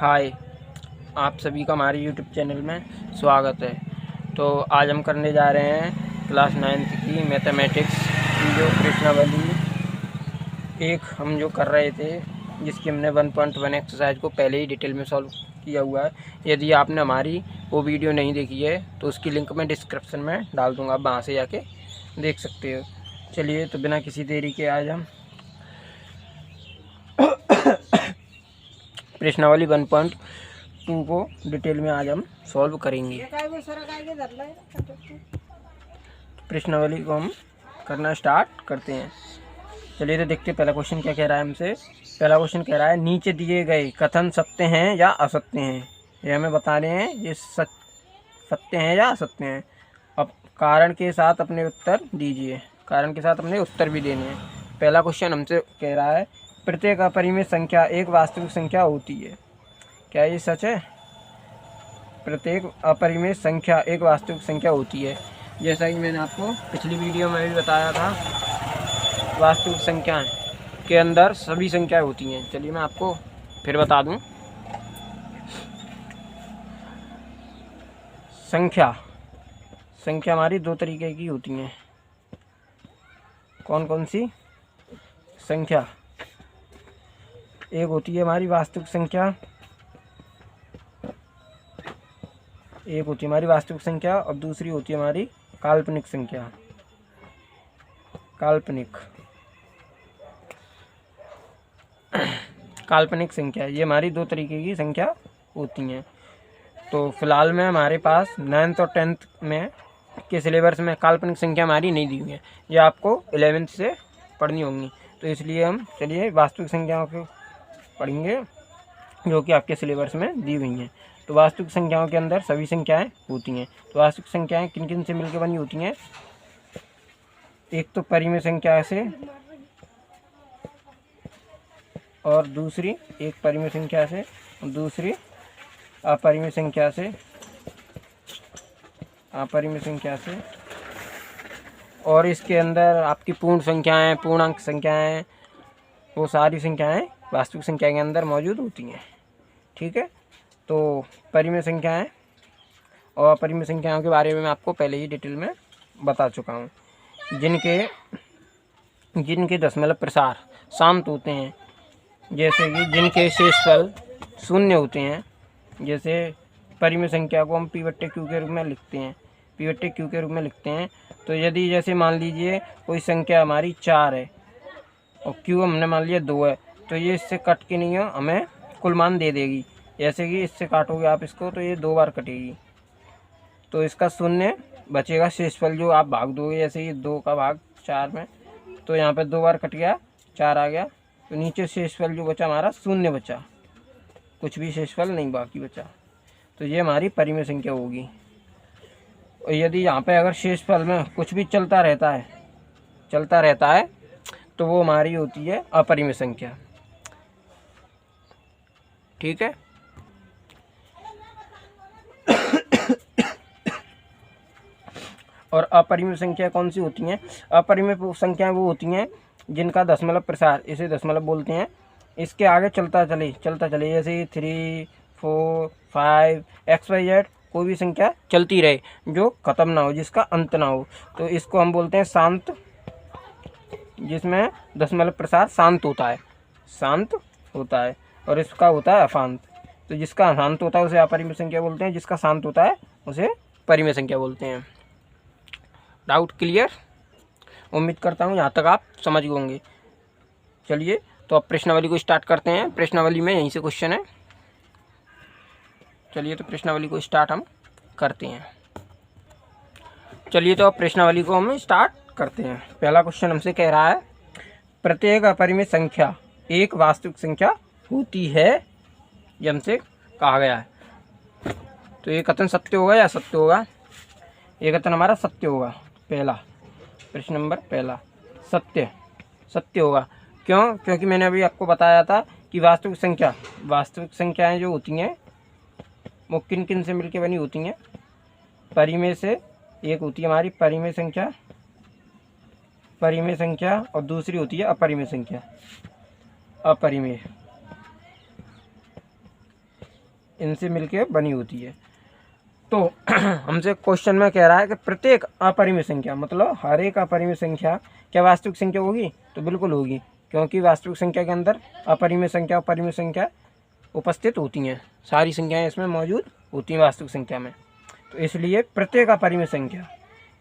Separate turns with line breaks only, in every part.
हाय, आप सभी का हमारे यूट्यूब चैनल में स्वागत है। तो आज हम करने जा रहे हैं क्लास 9th की मैथमेटिक्स की जो प्रश्नावली एक हम जो कर रहे थे, जिसकी हमने 1.1 एक्सरसाइज को पहले ही डिटेल में सॉल्व किया हुआ है। यदि आपने हमारी वो वीडियो नहीं देखी है तो उसकी लिंक मैं डिस्क्रिप्शन में डाल दूँगा, आप वहाँ से जाके देख सकते हो। चलिए, तो बिना किसी देरी के आज हम प्रश्नावली 1.2 को डिटेल में आज हम सॉल्व करेंगे। प्रश्नावली को हम करना स्टार्ट करते हैं। चलिए, तो देखते हैं पहला क्वेश्चन क्या कह रहा है हमसे। पहला क्वेश्चन कह रहा है नीचे दिए गए कथन सत्य हैं या असत्य हैं। ये हमें बता रहे हैं ये सत्य हैं या असत्य हैं। अब कारण के साथ अपने उत्तर दीजिए, कारण के साथ अपने उत्तर भी देने हैं। पहला क्वेश्चन हमसे कह रहा है प्रत्येक अपरिमेय संख्या एक वास्तविक संख्या होती है। क्या ये सच है? प्रत्येक अपरिमेय संख्या एक वास्तविक संख्या होती है। जैसा कि मैंने आपको पिछली वीडियो में भी बताया था, वास्तविक संख्याएं के अंदर सभी संख्याएं होती हैं। चलिए मैं आपको फिर बता दूं। संख्या हमारी दो तरीके की होती हैं। कौन कौन सी संख्या? एक होती है हमारी वास्तविक संख्या, एक होती है हमारी वास्तविक संख्या और दूसरी होती है हमारी काल्पनिक संख्या। काल्पनिक संख्या ये हमारी दो तरीके की संख्या होती हैं। तो फिलहाल में हमारे पास 9th और 10th में के सिलेबस में काल्पनिक संख्या हमारी नहीं दी हुई है, ये आपको 11th से पढ़नी होंगी। तो इसलिए हम चलिए वास्तविक संख्याओं को पढ़ेंगे जो कि आपके सिलेबस में दी हुई हैं। तो वास्तविक संख्याओं के अंदर सभी संख्याएं होती हैं। तो वास्तविक संख्याएं किन किन से मिलकर बनी होती हैं? एक तो परिमेय संख्या से, और दूसरी एक परिमेय संख्या से, दूसरी अपरिमेय संख्या से, और इसके अंदर आपकी पूर्ण संख्याएं, पूर्णांक संख्याएं, वो सारी संख्याएं वास्तविक संख्या के अंदर मौजूद होती हैं। ठीक है, तो परिमेय संख्याएं और अपरिमेय संख्याओं के बारे में मैं आपको पहले ही डिटेल में बता चुका हूँ, जिनके दशमलव प्रसार शांत होते हैं, जैसे कि जिनके शेषफल शून्य होते हैं। जैसे परिमेय संख्या को हम P/Q के रूप में लिखते हैं। तो यदि जैसे मान लीजिए कोई संख्या हमारी 4 है और Q हमने मान लिया 2 है, तो ये इससे कट के नहीं है, हमें कुल मान दे देगी। जैसे कि इससे काटोगे आप इसको तो ये 2 बार कटेगी, तो इसका शून्य बचेगा। शेषफल जो आप भाग दोगे, जैसे ये 2 का भाग 4 में, तो यहाँ पे 2 बार कट गया, 4 आ गया, तो नीचे शेषफल जो बचा हमारा शून्य बचा, कुछ भी शेषफल नहीं बाकी बचा। तो ये हमारी परिमेय संख्या होगी। और यदि यहाँ पे अगर शेषफल में कुछ भी चलता रहता है तो वो हमारी होती है अपरिमेय संख्या। ठीक है, और अपरिमेय संख्या कौन सी होती हैं? अपरिमेय संख्याएं वो होती हैं जिनका दशमलव प्रसार, इसे दशमलव बोलते हैं, इसके आगे चलता चले, जैसे 3, 4, 5 XYZ कोई भी संख्या चलती रहे जो ख़त्म ना हो, जिसका अंत ना हो, तो इसको हम बोलते हैं शांत, जिसमें दशमलव प्रसार शांत होता है और इसका होता है अशांत। तो जिसका अशांत होता है उसे अपरिमेय संख्या बोलते हैं, जिसका शांत होता है उसे परिमेय संख्या बोलते हैं। Doubt clear? उम्मीद करता हूँ यहाँ तक आप समझ गए होंगे। चलिए, तो अब प्रश्नावली को स्टार्ट करते हैं। प्रश्नावली में यहीं से क्वेश्चन है। चलिए, तो प्रश्नावली को स्टार्ट हम करते हैं। चलिए, तो अब प्रश्नावली को हम स्टार्ट करते हैं। पहला क्वेश्चन हमसे कह रहा है प्रत्येक अपरिमेय संख्या एक वास्तविक संख्या होती है, ये हमसे कहा गया है। तो ये कथन सत्य होगा या असत्य होगा? ये कथन हमारा सत्य होगा। पहला प्रश्न नंबर पहला सत्य होगा। क्यों? क्योंकि मैंने अभी आपको बताया था कि वास्तविक संख्याएं जो होती हैं वो किन किन से मिलकर बनी होती हैं? परिमेय से। एक होती है हमारी परिमेय संख्या और दूसरी होती है अपरिमेय संख्या। इनसे मिलके बनी होती है। तो हमसे क्वेश्चन में कह रहा है कि प्रत्येक अपरिमेय संख्या, मतलब हर एक अपरिमेय संख्या क्या वास्तविक संख्या होगी? तो बिल्कुल होगी, क्योंकि वास्तविक संख्या के अंदर अपरिमेय संख्या और परिमेय संख्या उपस्थित होती हैं। सारी संख्याएं इसमें मौजूद होती हैं वास्तविक संख्या में। तो इसलिए प्रत्येक अपरिमेय संख्या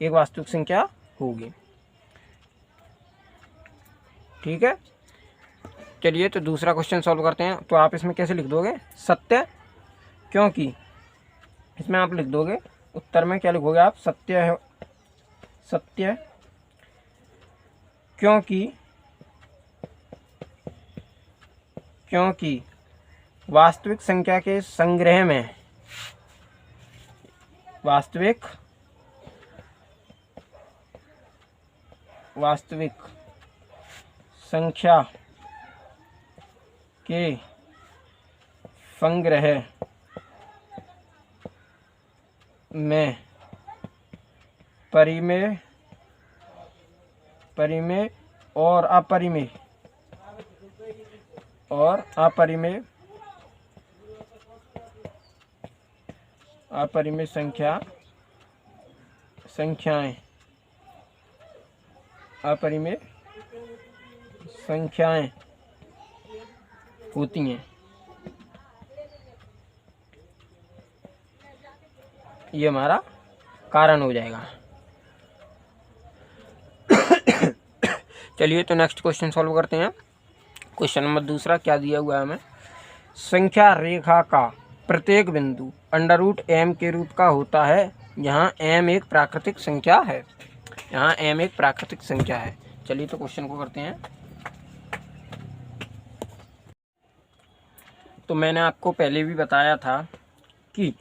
एक वास्तविक संख्या होगी। ठीक है, चलिए तो दूसरा क्वेश्चन सॉल्व करते हैं। तो आप इसमें कैसे लिख दोगे? सत्य, क्योंकि इसमें आप लिख दोगे उत्तर में क्या लिखोगे आप? सत्य है, सत्य क्योंकि वास्तविक संख्या के संग्रह में वास्तविक संख्या के संग्रह में परिमेय और अपरिमेय संख्याएं होती हैं। ये हमारा कारण हो जाएगा। चलिए तो नेक्स्ट क्वेश्चन सॉल्व करते हैं। क्वेश्चन नंबर दूसरा क्या दिया हुआ है हमें? संख्या रेखा का प्रत्येक बिंदु √m के रूप का होता है, यहाँ m एक प्राकृतिक संख्या है। चलिए तो क्वेश्चन को करते हैं। तो मैंने आपको पहले भी बताया था कि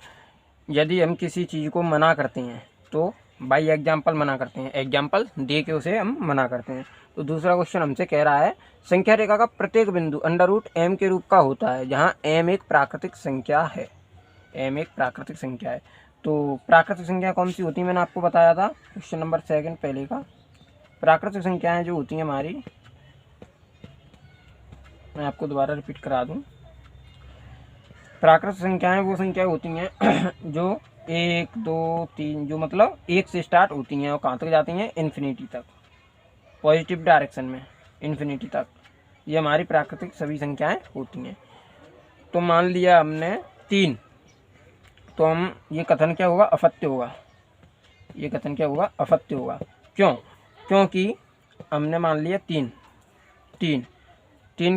यदि हम किसी चीज़ को मना करते हैं तो बाई एग्जाम्पल मना करते हैं, एग्जाम्पल दे के उसे हम मना करते हैं। तो दूसरा क्वेश्चन हमसे कह रहा है संख्या रेखा का प्रत्येक बिंदु √m के रूप का होता है, जहाँ m एक प्राकृतिक संख्या है। तो प्राकृतिक संख्या कौन सी होती है? मैंने आपको बताया था क्वेश्चन नंबर 2 पहले का। प्राकृतिक संख्याएं जो होती हैं हमारी, मैं आपको दोबारा रिपीट करा दूं। प्राकृतिक संख्याएं वो संख्या होती हैं जो 1, 2, 3, जो मतलब 1 से स्टार्ट होती हैं और कहाँ तक जाती हैं? इन्फिनिटी तक, पॉजिटिव डायरेक्शन में इन्फिनिटी तक। ये हमारी प्राकृतिक सभी संख्याएं होती हैं। तो मान लिया हमने 3, तो हम ये कथन क्या होगा? असत्य होगा। क्यों? क्योंकि हमने मान लिया 3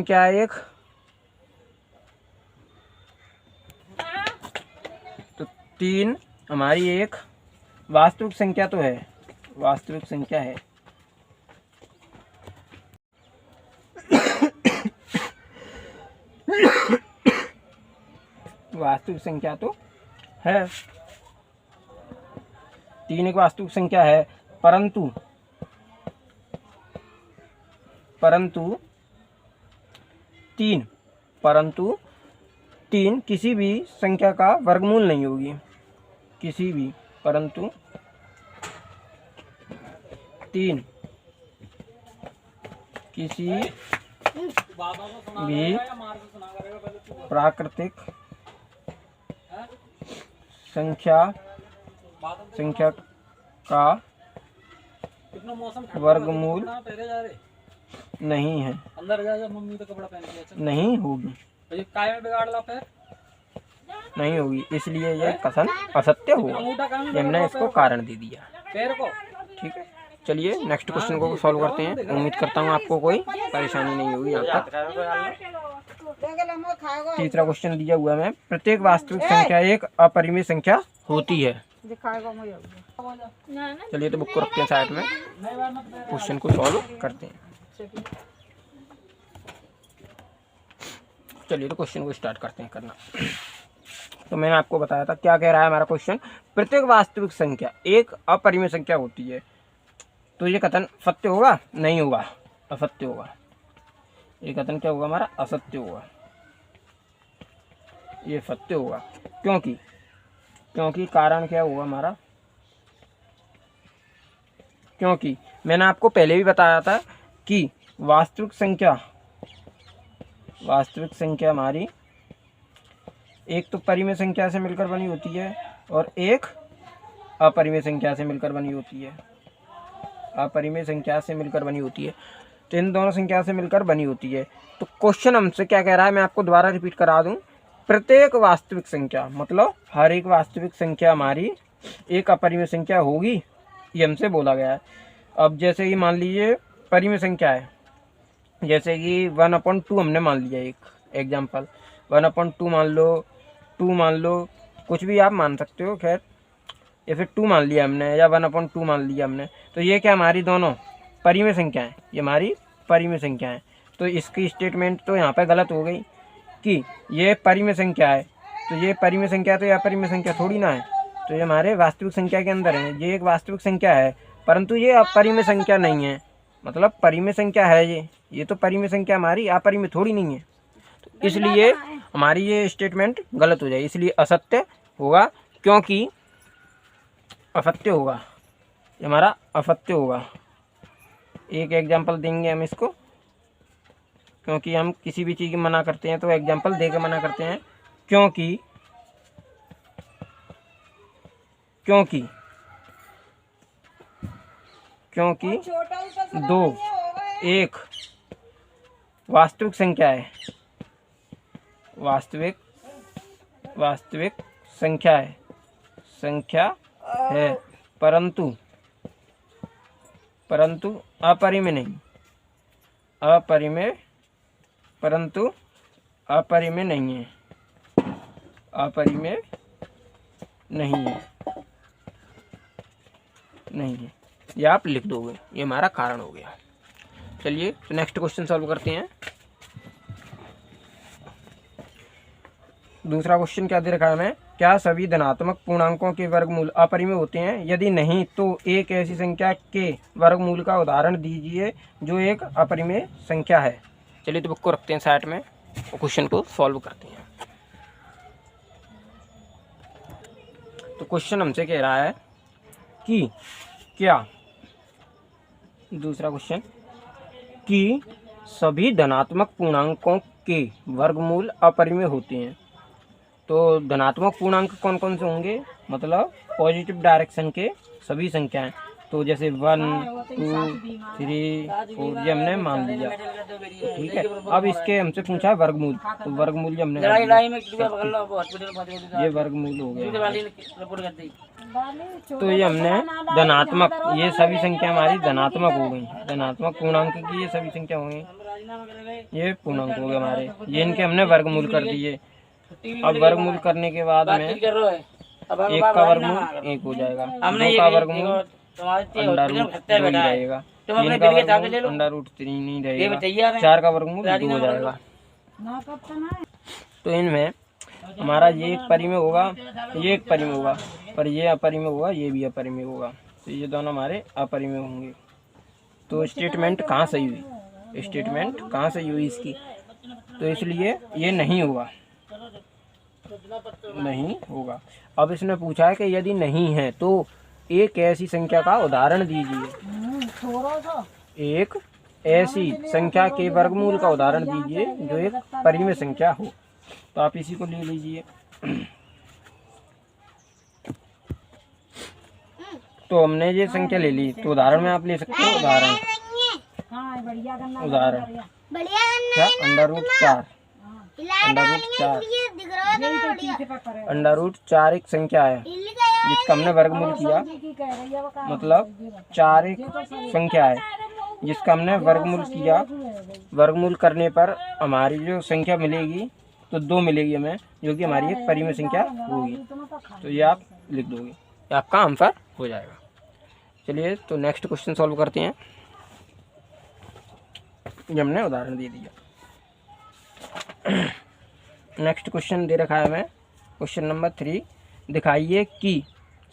क्या है? एक, तो 3 हमारी एक वास्तविक संख्या तो है, वास्तविक संख्या है। वास्तविक संख्या तो है, 3 एक वास्तविक संख्या है, परंतु 3 किसी भी संख्या का वर्गमूल नहीं होगी, परंतु 3 किसी भी प्राकृतिक संख्या का वर्गमूल नहीं है, नहीं होगी, नहीं होगी। इसलिए यह कथन असत्य होगा। हमने इसको कारण दे दिया। ठीक है, चलिए नेक्स्ट क्वेश्चन को सॉल्व करते हैं। उम्मीद करता हूँ आपको कोई परेशानी नहीं होगी यहाँ तक। तीसरा क्वेश्चन दिया हुआ है, प्रत्येक वास्तविक संख्या एक अपरिमेय संख्या होती है। चलिए तो बुक को रखते हैं साइड में, क्वेश्चन को सॉल्व करते हैं। चलिए तो क्वेश्चन को स्टार्ट करते हैं करना। तो मैंने आपको बताया था क्या कह रहा है हमारा क्वेश्चन, प्रत्येक वास्तविक संख्या एक अपरिमेय संख्या होती है। तो ये कथन सत्य होगा? नहीं होगा, असत्य होगा। ये कथन क्या होगा हमारा? असत्य होगा। ये सत्य होगा, क्योंकि कारण क्या होगा हमारा? क्योंकि मैंने आपको पहले भी बताया था कि वास्तविक संख्या हमारी एक तो परिमेय संख्या से मिलकर बनी होती है और एक अपरिमेय संख्या से मिलकर बनी होती है, अपरिमेय संख्या से मिलकर बनी होती है। तो इन दोनों संख्या से मिलकर बनी होती है। तो क्वेश्चन हमसे क्या कह रहा है, मैं आपको दोबारा रिपीट करा दूं। प्रत्येक वास्तविक संख्या, मतलब हर एक वास्तविक संख्या हमारी एक अपरिमेय संख्या होगी, ये हमसे बोला गया है। अब जैसे कि मान लीजिए परिमेय संख्या है, जैसे कि 1/2 हमने मान लिया, एक एग्जाम्पल 1/2 मान लो, 2 मान लो, कुछ भी आप मान सकते हो, खैर, या फिर 2 मान लिया हमने या 1/2 मान लिया हमने। तो ये क्या हमारी दोनों परिमेय संख्या है, ये हमारी परिमेय संख्या है। तो इसकी स्टेटमेंट तो यहाँ पे गलत हो गई कि ये परिमेय संख्या है, तो ये परिमेय संख्या तो ये अपरिमेय संख्या थोड़ी ना है। तो ये हमारे वास्तविक संख्या के अंदर है, ये एक वास्तविक संख्या है, परंतु ये अपरिमेय संख्या नहीं है। मतलब परिमेय संख्या है ये तो परिमेय संख्या हमारी अपरिमेय थोड़ी नहीं है। तो इसलिए हमारी ये स्टेटमेंट गलत हो जाएगी, इसलिए असत्य होगा, क्योंकि असत्य होगा, ये हमारा असत्य होगा। एक एग्जाम्पल देंगे हम इसको, क्योंकि हम किसी भी चीज़ की मना करते हैं तो एग्जाम्पल दे के मना करते हैं। क्योंकि दो एक वास्तविक संख्या है, वास्तविक संख्या है, परंतु अपरिमेय नहीं, परंतु अपरिमेय नहीं है, अपरिमेय नहीं है। ये आप लिख दोगे, ये हमारा कारण हो गया। चलिए तो नेक्स्ट क्वेश्चन सॉल्व करते हैं। दूसरा क्वेश्चन क्या दे रखा है हमें, क्या सभी धनात्मक पूर्णांकों के वर्गमूल अपरिमेय होते हैं? यदि नहीं तो एक ऐसी संख्या के वर्गमूल का उदाहरण दीजिए जो एक अपरिमेय संख्या है। चलिए तो बुक को रखते हैं साइड में और क्वेश्चन को सॉल्व करते हैं। तो क्वेश्चन हमसे कह रहा है कि क्या, दूसरा क्वेश्चन, कि सभी धनात्मक पूर्णांकों के वर्गमूल अपरिमेय होते हैं। तो धनात्मक पूर्णांक कौन कौन से होंगे, मतलब पॉजिटिव डायरेक्शन के सभी संख्याएं। तो जैसे 1, 2, 3, 4 ये हमने मान लिया, ठीक है। अब इसके हमसे पूछा है वर्गमूल, तो वर्गमूल हमने ये वर्गमूल हो गया। तो ये हमने धनात्मक, ये सभी संख्या हमारी धनात्मक हो गई, धनात्मक पूर्णांक की ये सभी संख्या हो गई, ये पूर्णांक हो गए हमारे, ये इनके हमने वर्गमूल कर दिए। अब वर्गमूल करने के बाद में एक का वर्गमूल 1 हो जाएगा, 2 का वर्गमूल √2 रहेगा, 3 का वर्गमूल √3 नहीं रहेगा, 4 का वर्गमूल 2 हो जाएगा। तो इनमें हमारा ये एक परिमेय होगा, ये एक परिमेय होगा, पर ये अपरिमेय होगा, ये भी अपरिमेय होगा। तो ये दोनों हमारे अपरिमेय होंगे। तो स्टेटमेंट कहाँ सही हुई, स्टेटमेंट कहाँ सही हुई इसकी, तो इसलिए ये नहीं होगा, नहीं होगा। अब इसने पूछा है कि यदि नहीं है तो एक ऐसी संख्या का उदाहरण दीजिए, एक ऐसी संख्या के वर्गमूल का उदाहरण दीजिए जो एक परिमेय संख्या हो। तो आप इसी को ले लीजिए। तो हमने ये संख्या ले ली, तो उदाहरण में आप ले सकते हो, उदाहरण क्या, √4 एक संख्या है जिसका हमने वर्गमूल किया, मतलब 4 एक संख्या है जिसका हमने वर्गमूल किया। वर्गमूल करने पर हमारी जो संख्या मिलेगी तो 2 मिलेगी हमें, जो कि हमारी एक परिमेय संख्या होगी। तो ये आप लिख दोगे, आपका आंसर हो जाएगा। चलिए तो नेक्स्ट क्वेश्चन सॉल्व करते हैं। ये हमने उदाहरण दे दिया। नेक्स्ट क्वेश्चन दे रखा है हमें, क्वेश्चन नंबर 3, दिखाइए कि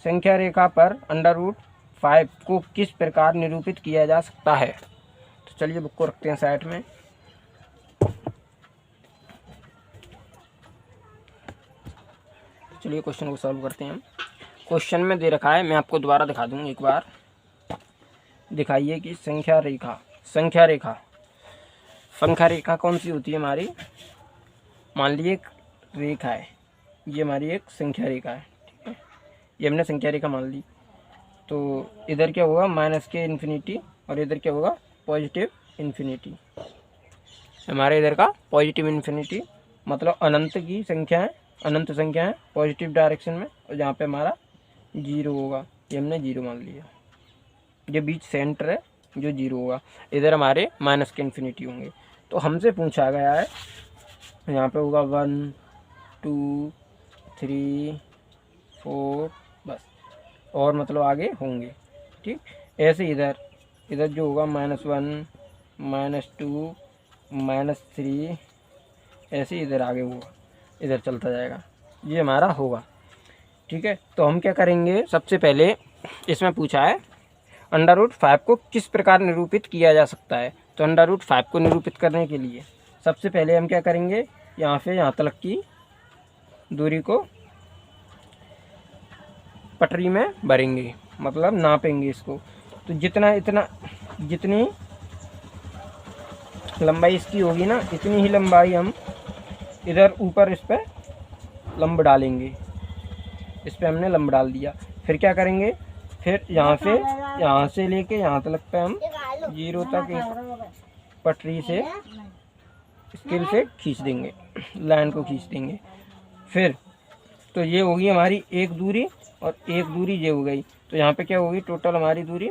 संख्या रेखा पर √5 को किस प्रकार निरूपित किया जा सकता है। तो चलिए बुक को रखते हैं साइड में। चलिए क्वेश्चन को सॉल्व करते हैं हम। क्वेश्चन में दे रखा है, मैं आपको दोबारा दिखा दूँ एक बार। दिखाइए कि संख्या रेखा कौन सी होती है हमारी। मान लीजिए एक रेखा है, ये हमारी एक संख्या रेखा है, ठीक है, ये हमने संख्या रेखा मान ली। तो इधर क्या होगा माइनस के इन्फिनिटी और इधर क्या होगा पॉजिटिव इन्फिनिटी। हमारे इधर का पॉजिटिव इन्फिनिटी मतलब अनंत की संख्या है, अनंत संख्या है पॉजिटिव डायरेक्शन में, और जहाँ पे हमारा 0 होगा ये हमने 0 मान लिया। ये बीच सेंटर है जो 0 होगा, इधर हमारे माइनस के इन्फिनिटी होंगे। तो हमसे पूछा गया है यहाँ पे होगा 1 2 3 4 बस, और मतलब आगे होंगे, ठीक। ऐसे इधर जो होगा -1 -2 -3 ऐसे इधर आगे होगा, इधर चलता जाएगा, ये हमारा होगा, ठीक है। तो हम क्या करेंगे, सबसे पहले इसमें पूछा है √5 को किस प्रकार निरूपित किया जा सकता है। तो √5 को निरूपित करने के लिए सबसे पहले हम क्या करेंगे, यहाँ से यहाँ तक की दूरी को पटरी में भरेंगे, मतलब नापेंगे इसको। तो जितनी लंबाई इसकी होगी ना, इतनी ही लंबाई हम इधर ऊपर इस पर लंब डालेंगे। इस पर हमने लंब डाल दिया। फिर क्या करेंगे, फिर यहाँ से लेके यहाँ तक पे हम 0 तक इस पटरी से स्केल से खींच देंगे, लाइन को खींच देंगे। फिर तो ये होगी हमारी एक दूरी और एक दूरी ये हो गई। तो यहाँ पे क्या होगी टोटल हमारी दूरी,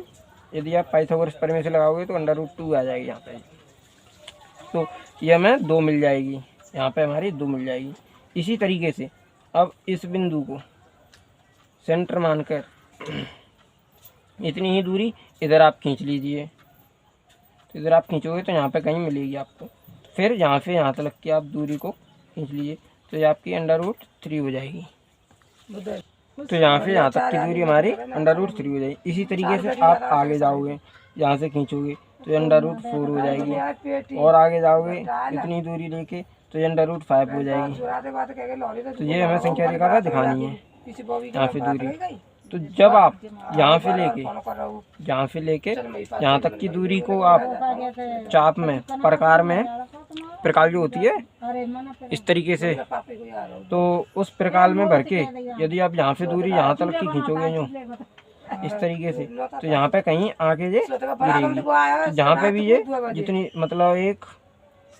यदि आप पाइथागोरस प्रमेय से लगाओगे तो √2 आ जाएगी यहाँ पे। तो ये हमें 2 मिल जाएगी, यहाँ पे हमारी 2 मिल जाएगी। इसी तरीके से अब इस बिंदु को सेंटर मानकर इतनी ही दूरी इधर आप खींच लीजिए। तो इधर आप खींचोगे तो यहाँ पे कहीं मिलेगी आपको। फिर यहाँ से यहाँ तक की आप दूरी को खींच लीजिए, तो ये आपकी √3 हो जाएगी। तो यहाँ से यहाँ तक की दूरी हमारी √3 हो जाएगी। इसी तरीके से आप आगे जाओगे, यहाँ से खींचोगे तो √4 हो जाएगी, और आगे जाओगे इतनी दूरी लेके तो √5 हो जाएगी। तो ये हमें संख्या रेखा पर दिखानी है यहाँ से दूरी। तो जब आप यहाँ से लेके यहाँ तक की दूरी को आप चाप में प्रकार जो होती है इस तरीके से, तो उस प्रकार में भर के यदि आप यहाँ से दूरी यहाँ तक की खींचोगे जो इस तरीके से, तो यहाँ पे कहीं आके ये गिरेगी। तो जहाँ पे भी ये जितनी मतलब एक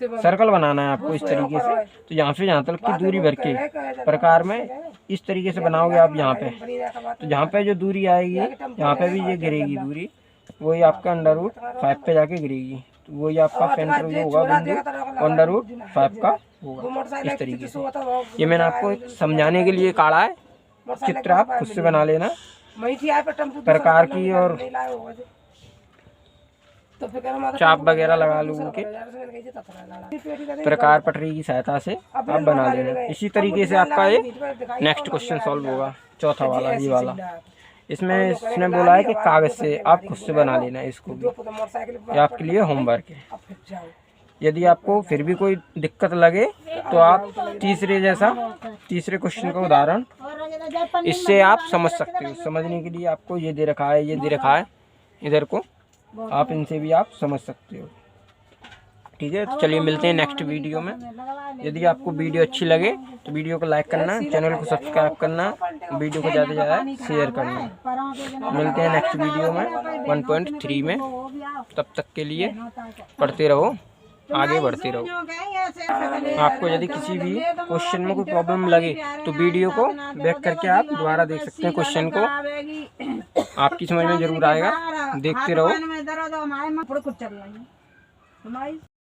सर्कल बनाना है आपको इस तरीके से, तो यहाँ से यहाँ तक की दूरी भर के प्रकार में इस तरीके से बनाओगे आप यहाँ पे। तो जहाँ पे जो दूरी आएगी यहाँ पे भी ये गिरेगी दूरी, वही आपका √5 पे जाके गिरेगी। तो वही आपका सेंटर जो होगा बिंदु √5 का होगा इस तरीके से। ये मैंने आपको समझाने के लिए काढ़ा है, चित्र आप खुद से बना लेना प्रकार की, और चाप वगैरह लगा लो के प्रकार पटरी की सहायता से आप बना लेना। इसी तरीके से आपका ये नेक्स्ट क्वेश्चन सॉल्व होगा, चौथा वाला ये वाला। इसमें इसने बोला है कि कागज से आप खुद से बना लेना इसको भी, ये आपके लिए होमवर्क है। यदि आपको फिर भी कोई दिक्कत लगे तो आप तीसरे क्वेश्चन का उदाहरण इससे आप समझ सकते हो। समझने के लिए आपको ये दे रखा है इधर को, आप इनसे भी आप समझ सकते हो, ठीक है। तो चलिए मिलते हैं नेक्स्ट वीडियो में। यदि आपको वीडियो अच्छी लगे तो वीडियो को लाइक करना, चैनल को सब्सक्राइब करना, वीडियो को ज़्यादा से ज़्यादा शेयर करना। मिलते हैं नेक्स्ट वीडियो में 1.3 में। तब तक के लिए पढ़ते रहो, आगे बढ़ते रहो। आपको यदि किसी भी क्वेश्चन में कोई प्रॉब्लम लगे तो वीडियो को बैक करके आप दोबारा देख सकते हैं क्वेश्चन को, आपकी समझ में जरूर आएगा। देखते रहो।